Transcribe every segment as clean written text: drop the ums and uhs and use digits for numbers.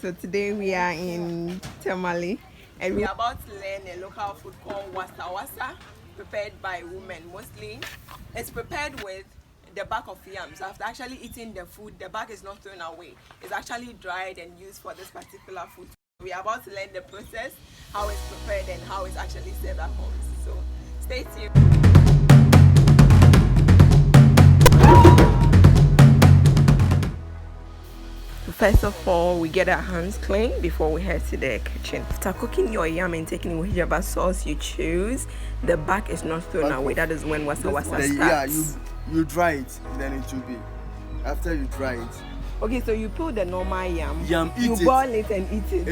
So today we are in Tamale and we are about to learn a local food called Wasawasa, prepared by women mostly. It's prepared with the back of yams. After actually eating the food, the back is not thrown away. It's actually dried and used for this particular food. We are about to learn the process, how it's prepared and how it's actually served at home. So stay tuned. First of all, we get our hands clean before we head to the kitchen. After cooking your yam and taking whichever sauce you choose, the back is not thrown away. That is when wasawasa starts. Yeah, you dry it, then it will be. After you dry it. Okay, so you put the normal yam. You boil it and eat it.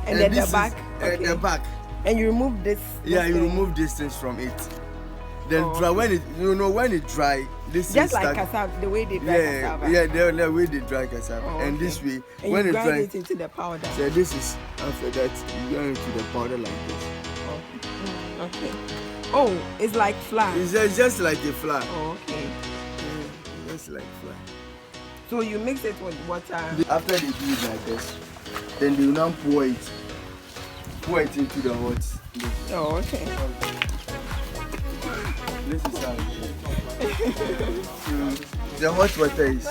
And then the back. Okay. The back. And you remove this. Yeah, you remove this things from it. Then dry when it dry. This just like cassava, the way they dry cassava. Yeah, the way they dry cassava. And this way, and when you grind it into the powder. So this is after that you grind it to the powder like this. Okay. Oh, it's like flour. It's just like a flour. Oh, okay. Yeah, just like flour. So you mix it with water. After they do it like this, then they will now pour it into the hot. Oh, okay. This is how the hot water is.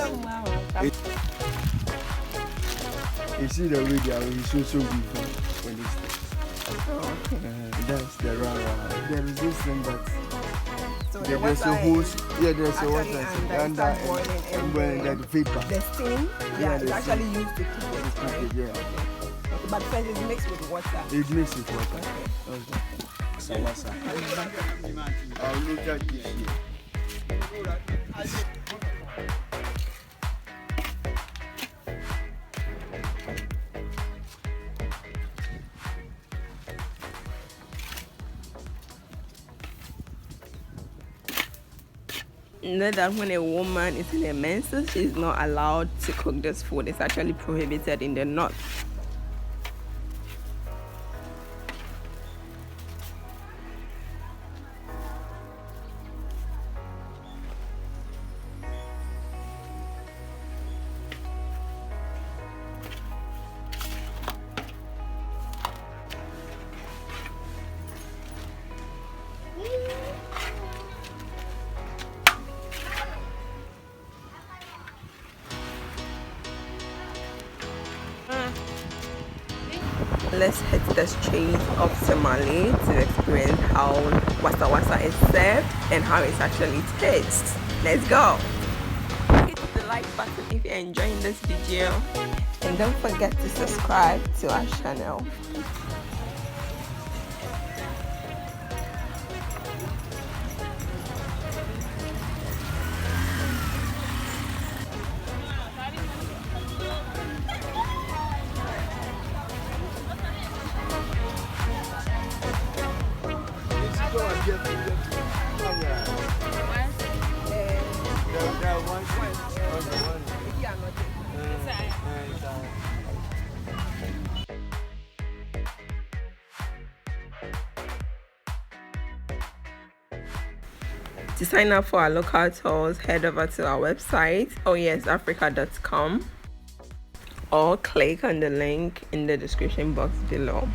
You see the way they are so good for this. Oh, okay. That's the rara. There is this thing that there's a hose. Yeah, there's a water and the vapor. The steam, it's actually used to cook it. Yeah. But first it's mixed with water. It mixed with water. Okay. Wasawasa. I'll look at this here. Know that when a woman is in a menses, she's not allowed to cook this food. It's actually prohibited in the north. Let's hit the streets of Somali to experience how wasawasa is served and how it actually tastes. Let's go! Hit the like button if you're enjoying this video and don't forget to subscribe to our channel. To sign up for our local tours, head over to our website, oyesafrica.com, or click on the link in the description box below.